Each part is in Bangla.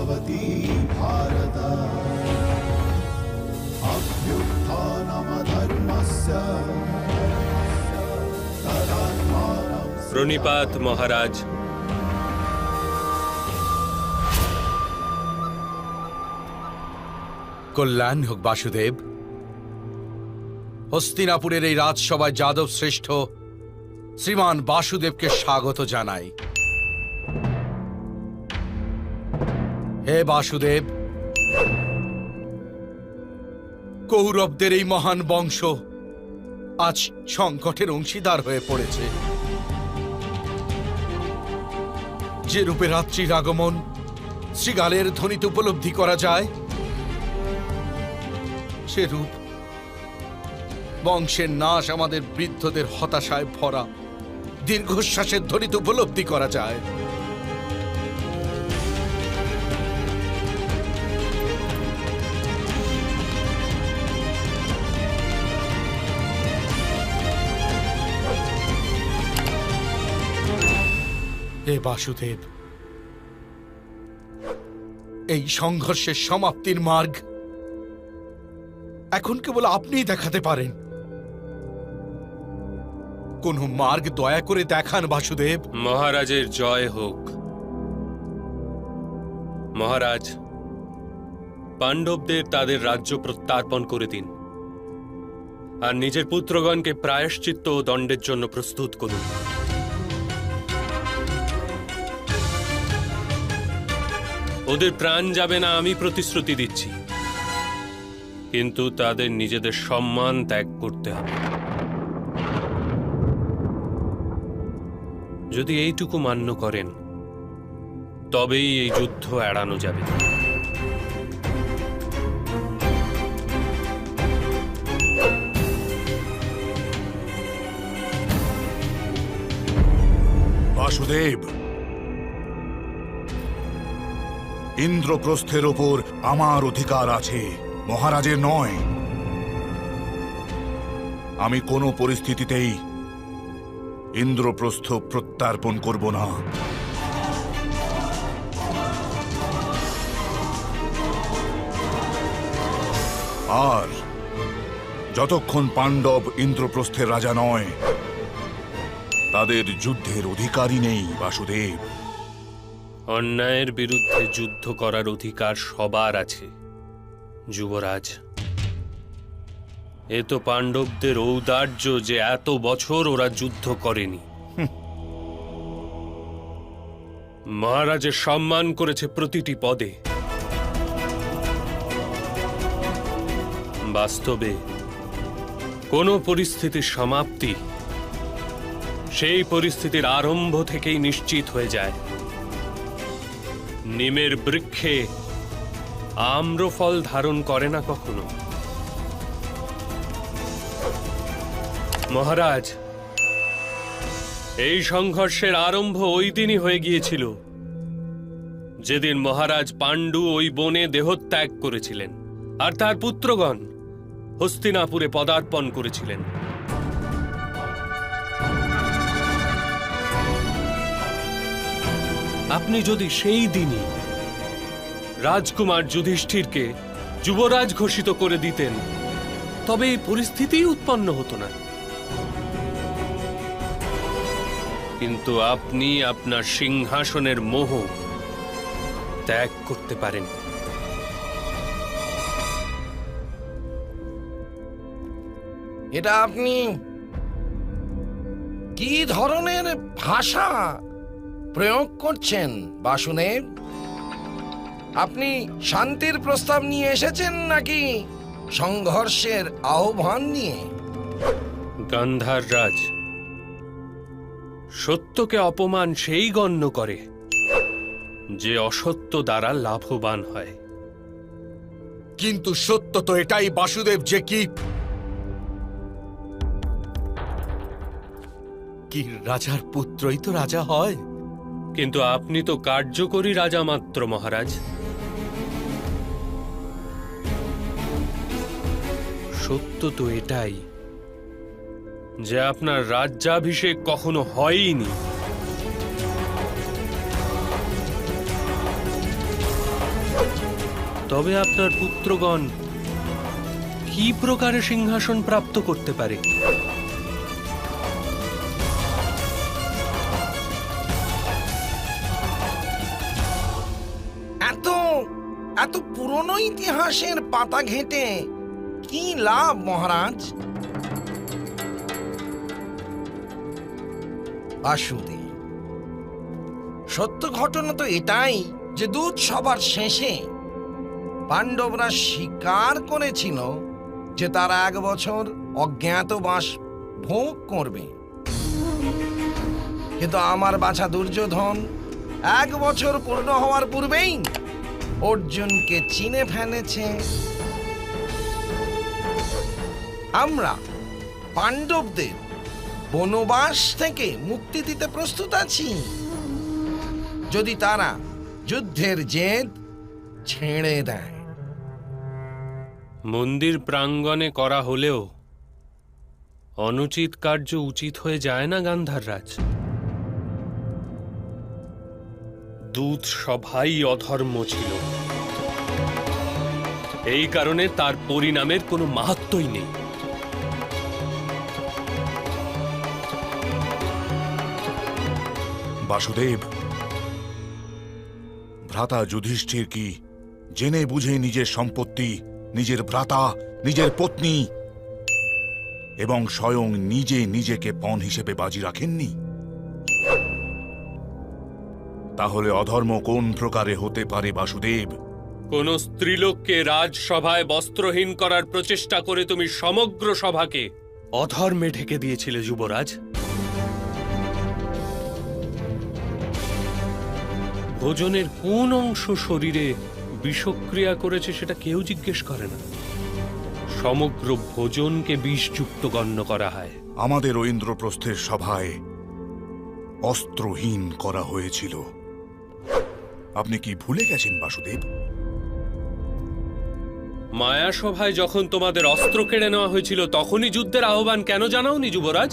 भवति भारत अभ्युत्थानमधर्मस्य तदात्मानं প্রণিপাত মহারাজ। কল্যাণ হোক বাসুদেব। হস্তিনাপুরের এই রাজসভায় যাদব শ্রেষ্ঠ শ্রীমান বাসুদেবকে স্বাগত জানাই। হে বাসুদেব, কৌরবদের এই মহান বংশ আজ সংকটের অংশীদার হয়ে পড়েছে। যে রূপে রাত্রির আগমন শ্রীগালের ধ্বনিতে উপলব্ধি করা যায়, সে রূপ বংশের নাশ আমাদের বৃদ্ধদের হতাশায় ভরা দীর্ঘশ্বাসের ধ্বনিতে উপলব্ধি করা যায়। হে বাসুদেব, এই সংঘর্ষের সমাপ্তির মার্গ এখন কেবল আপনিই দেখাতে পারেন। কোন মার্গ দয়া করে দেখান বাসুদেব। মহারাজের জয় হোক। মহারাজ, পাণ্ডবদের তাদের রাজ্য প্রত্যার্পণ করে দিন আর নিজের পুত্রগণকে প্রায়শ্চিত্ত ও দণ্ডের জন্য প্রস্তুত করুন। ওদের প্রাণ যাবে না, আমি প্রতিশ্রুতি দিচ্ছি, কিন্তু তাদের নিজেদের সম্মান ত্যাগ করতে হবে। যদি এইটুকু মান্য করেন তবেই এই যুদ্ধ এড়ানো যাবে। বাসুদেব, ইন্দ্রপ্রস্থের ওপর আমার অধিকার আছে, মহারাজের নয়। আমি কোনো পরিস্থিতিতেই ইন্দ্রপ্রস্থ প্রত্যার্পণ করব না। আর যতক্ষণ পাণ্ডব ইন্দ্রপ্রস্থের রাজা নয়, তাদের যুদ্ধের অধিকারই নেই বাসুদেব। অন্যায়ের বিরুদ্ধে যুদ্ধ করার অধিকার সবার আছে যুবরাজ। এ তো পাণ্ডবদের ঔদার্য যে এত বছর ওরা যুদ্ধ করেনি। মহারাজের সম্মান করেছে প্রতিটি পদে। বাস্তবে কোন পরিস্থিতির সমাপ্তি সেই পরিস্থিতির আরম্ভ থেকেই নিশ্চিত হয়ে যায়। নিমের বৃক্ষে আম্রফল ধারণ করে না কখনো। মহারাজ, এই সংঘর্ষের আরম্ভ ওই দিনই হয়ে গিয়েছিল যেদিন মহারাজ পাণ্ডু ওই বনে দেহত্যাগ করেছিলেন আর তার পুত্রগণ হস্তিনাপুরে পদার্পণ করেছিলেন। আপনি যদি সেই দিনই রাজকুমার যুধিষ্ঠিরকে যুবরাজ ঘোষিত করে দিতেন তবে এই পরিস্থিতি উৎপন্ন হতো না। কিন্তু আপনি আপনার সিংহাসনের মোহ ত্যাগ করতে পারেন। এটা আপনি কি ধরনের ভাষা প্রয়োগ করছেন বাসুদেব? আপনি শান্তির প্রস্তাব নিয়ে এসেছেন নাকি সংঘর্ষের আহ্বান নিয়ে? গান্ধার রাজ, সত্যকে অপমান সেই গণ্য করে যে অসত্য দ্বারা লাভবান হয়। কিন্তু সত্য তো এটাই বাসুদেব যে কি রাজার পুত্রই তো রাজা হয়। কিন্তু আপনি তো কার্যকরী রাজা মাত্র মহারাজ। সত্য তো এটাই যে আপনার রাজ্যাভিষেক কখনো হয়নি। তবে আপনার পুত্রগণ কি প্রকারে সিংহাসন প্রাপ্ত করতে পারে? এত এত পুরনো ইতিহাসের পাতা ঘেঁটে কি লাভ মহারাজ? বাসুদেব, সত্য ঘটনা তো এটাই যে দুধ সভার শেষে পাণ্ডবরা স্বীকার করেছিল যে তারা 1 বছর অজ্ঞাতবাস ভোগ করবে, কিন্তু আমার বাছা দুর্যোধন 1 বছর পূর্ণ হওয়ার পূর্বেই অর্জুনকে চিনে ফেলেছে। আমরা পাণ্ডবদের বনবাস থেকে মুক্তি দিতে প্রস্তুত আছি, যদি তারা যুদ্ধের জেদ ছেড়ে দেয়। মন্দির প্রাঙ্গণে করা হলেও অনুচিত কার্য উচিত হয়ে যায় না গান্ধাররাজ? দূত সভাই অধর্ম ছিল, এই কারণে তার পরিণামের কোনো মাহাত্ম্যই নেই। বাসুদেব, ভ্রাতা যুধিষ্ঠির কি জেনে বুঝে নিজের সম্পত্তি, নিজের ভ্রাতা, নিজের পত্নী এবং স্বয়ং নিজে নিজেকে পণ হিসেবে বাজি রাখেননি? তাহলে অধর্ম কোন প্রকারে হতে পারে বাসুদেব? কোন স্ত্রীলোককে রাজসভায় বস্ত্রহীন করার প্রচেষ্টা করে তুমি সমগ্র সভাকে অধর্মে ঢেকে দিয়েছিলে যুবরাজ। ভোজনের কোন অংশ শরীরে বিষক্রিয়া করেছে সেটা কেউ জিজ্ঞেস করে না, সমগ্র ভোজনকে বিষযুক্ত গণ্য করা হয়। আমাদের ইন্দ্রপ্রস্থের সভায় অস্ত্রহীন করা হয়েছিল, আপনি কি ভুলে গেছেন বাসুদেব? মায়া সভায় যখন তোমাদের অস্ত্র কেড়ে নেওয়া হয়েছিল তখনই যুদ্ধের আহ্বান কেন জানাওনি যুবরাজ?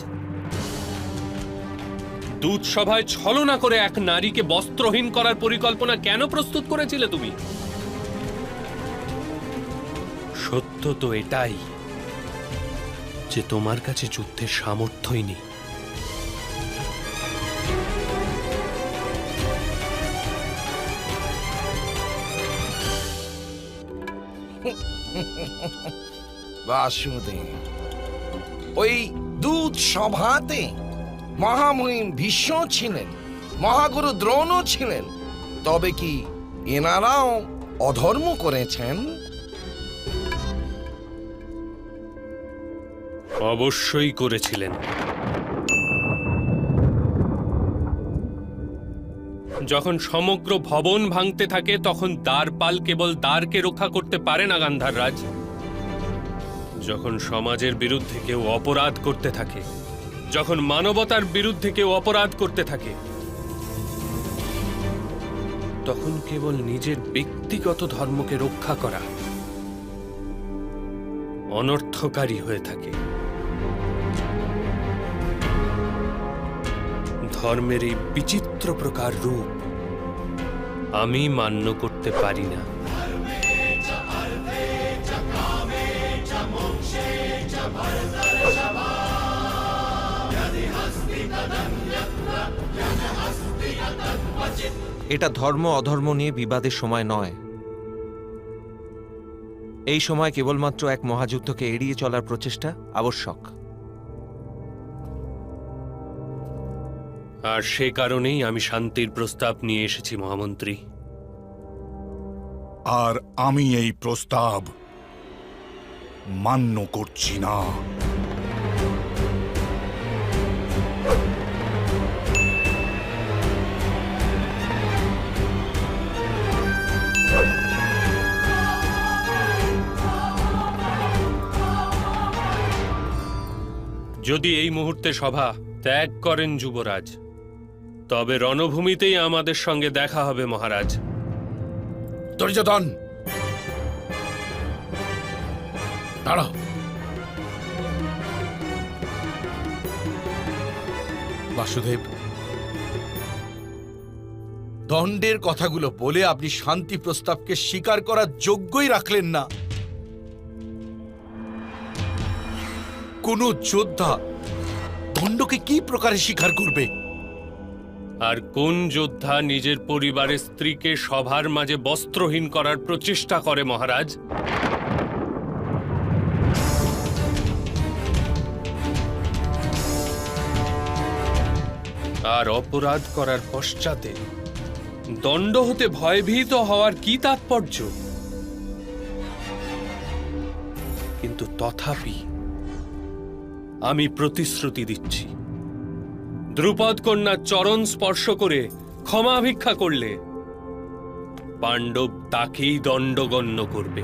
দূত সভায় ছলনা করে এক নারীকে বস্ত্রহীন করার পরিকল্পনা কেন প্রস্তুত করেছিলে তুমি? সত্য তো এটাই যে তোমার কাছে যুদ্ধের সামর্থ্যই নেই। বাসুদেব, ওই দূত সভাতে মহামহিম ভীষ্ম ছিলেন, মহাগুরু দ্রোণও ছিলেন, তবে কি এনারাও অধর্ম করেছেন? অবশ্যই করেছিলেন। যখন সমগ্র ভবন ভাঙতে থাকে তখন দ্বারপাল কেবল দ্বারকে রক্ষা করতে পারে না গান্ধাররাজ। যখন সমাজের বিরুদ্ধে কেউ অপরাধ করতে থাকে, যখন মানবতার বিরুদ্ধে কেউ অপরাধ করতে থাকে, তখন কেবল নিজের ব্যক্তিগত ধর্মকে রক্ষা করা অনর্থকারী হয়ে থাকে। ধর্মের এই বিচিত্র প্রকার রূপ আমি মান্য করতে পারি না। এটা ধর্ম অধর্ম নিয়ে বিবাদের সময় নয়। এই সময় কেবলমাত্র এক মহাযুদ্ধকে এড়িয়ে চলার প্রচেষ্টা আবশ্যক। আর সে কারণেই আমি শান্তির প্রস্তাব নিয়ে এসেছি মহামন্ত্রী। আর আমি এই প্রস্তাব মান্য করছি না। যদি এই মুহূর্তে সভা ত্যাগ করেন যুবরাজ, তবে রণভূমিতেই আমাদের সঙ্গে দেখা হবে মহারাজ। দুর্যোধন, দাঁড়াও। বাসুদেব, দণ্ডের কথাগুলো বলে আপনি শান্তি প্রস্তাবকে স্বীকার করার যোগ্যই রাখলেন না। কোন যোদ্ধা দণ্ডকে কি প্রকারে স্বীকার করবে? আর কোন যোদ্ধা নিজের পরিবারের স্ত্রীকে সভার মাঝে বস্ত্রহীন করার প্রচেষ্টা করে মহারাজ? আর অপরাধ করার পশ্চাতে দণ্ড হতে ভয়ভীত হওয়ার কি তাৎপর্য? কিন্তু তথাপি আমি প্রতিশ্রুতি দিচ্ছি, দ্রুপদ কন্যার চরণ স্পর্শ করে ক্ষমা ভিক্ষা করলে পাণ্ডব তাকেই দণ্ডগণ্য করবে।